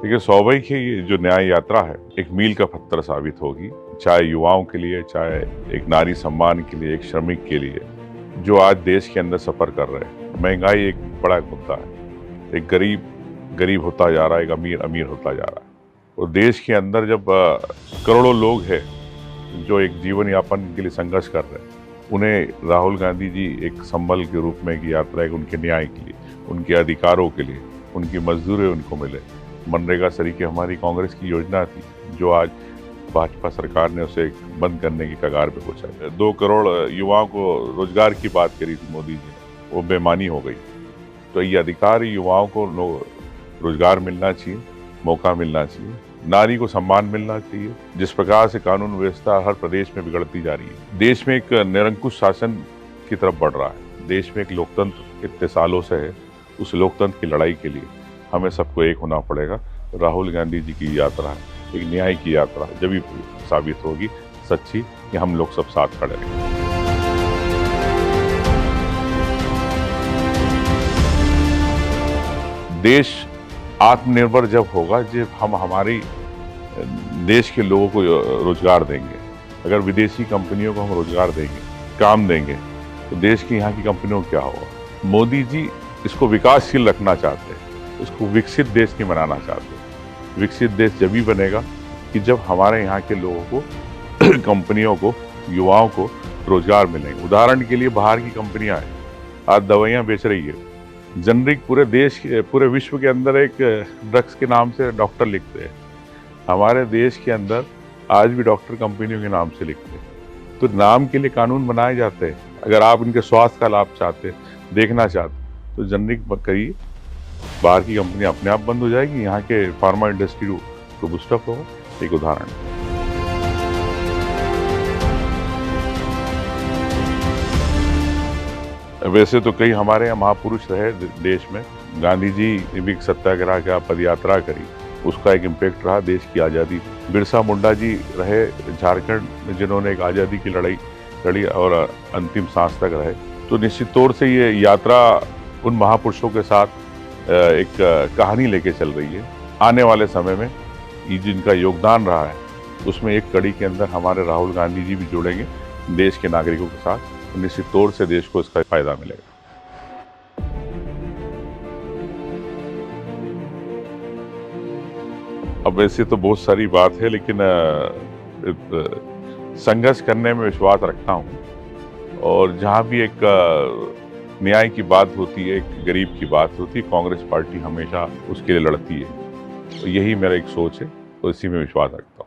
देखिए, स्वाभाविक है ये जो न्याय यात्रा है एक मील का पत्थर साबित होगी, चाहे युवाओं के लिए, चाहे एक नारी सम्मान के लिए, एक श्रमिक के लिए जो आज देश के अंदर सफर कर रहे हैं। महंगाई एक बड़ा मुद्दा है, एक गरीब गरीब होता जा रहा है, एक अमीर अमीर होता जा रहा है। और देश के अंदर जब करोड़ों लोग हैं जो एक जीवन यापन के लिए संघर्ष कर रहे हैं, उन्हें राहुल गांधी जी एक संबल के रूप में की यात्रा है उनके न्याय के लिए, उनके अधिकारों के लिए, उनकी मजदूरी उनको मिले। मनरेगा तरीके हमारी कांग्रेस की योजना थी जो आज भाजपा सरकार ने उसे बंद करने की कगार पे पहुंचा। 2 करोड़ युवाओं को रोजगार की बात करी थी मोदी जी ने, वो बेमानी हो गई। तो ये अधिकार युवाओं को रोजगार मिलना चाहिए, मौका मिलना चाहिए, नारी को सम्मान मिलना चाहिए। जिस प्रकार से कानून व्यवस्था हर प्रदेश में बिगड़ती जा रही है, देश में एक निरंकुश शासन की तरफ बढ़ रहा है, देश में एक लोकतंत्र इतने सालों से है, उस लोकतंत्र की लड़ाई के लिए हमें सबको एक होना पड़ेगा। राहुल गांधी जी की यात्रा है एक न्याय की यात्रा, जब भी साबित होगी सच्ची कि हम लोग सब साथ खड़े रहेंगे। देश आत्मनिर्भर जब होगा जब हम हमारी देश के लोगों को रोजगार देंगे। अगर विदेशी कंपनियों को हम रोजगार देंगे, काम देंगे, तो देश की यहाँ की कंपनियों को क्या होगा। मोदी जी इसको विकासशील रखना चाहते हैं, इसको विकसित देश की बनाना चाहते हैं। विकसित देश जब भी बनेगा कि जब हमारे यहाँ के लोगों को कंपनियों को, युवाओं को रोजगार मिलेंगे। उदाहरण के लिए बाहर की कंपनियां हैं, आज दवाइयाँ बेच रही है, जनरिक पूरे देश पूरे विश्व के अंदर एक ड्रग्स के नाम से डॉक्टर लिखते हैं। हमारे देश के अंदर आज भी डॉक्टर कंपनियों के नाम से लिखते हैं। तो नाम के लिए कानून बनाए जाते हैं। अगर आप इनके स्वास्थ्य का लाभ चाहते, देखना चाहते, तो जनरिक करिए, बाहर की कंपनी अपने आप बंद हो जाएगी, यहाँ के फार्मा इंडस्ट्री को बूस्टअप होगा। एक उदाहरण। वैसे तो कई हमारे यहाँ महापुरुष रहे देश में। गांधी जी ने भी सत्याग्रह का पद यात्रा करी, उसका एक इम्पैक्ट रहा देश की आज़ादी। बिरसा मुंडा जी रहे झारखंड में, जिन्होंने एक आज़ादी की लड़ाई लड़ी और अंतिम सांस तक रहे। तो निश्चित तौर से ये यात्रा उन महापुरुषों के साथ एक कहानी लेके चल रही है। आने वाले समय में ये जिनका योगदान रहा है उसमें एक कड़ी के अंदर हमारे राहुल गांधी जी भी जुड़ेंगे देश के नागरिकों के साथ। तो निश्चित तौर से देश को इसका फायदा मिलेगा। अब वैसे तो बहुत सारी बात है, लेकिन संघर्ष करने में विश्वास रखता हूँ। और जहाँ भी एक न्याय की बात होती है, एक गरीब की बात होती है, कांग्रेस पार्टी हमेशा उसके लिए लड़ती है। तो यही मेरा एक सोच है, तो इसी में विश्वास रखता हूँ।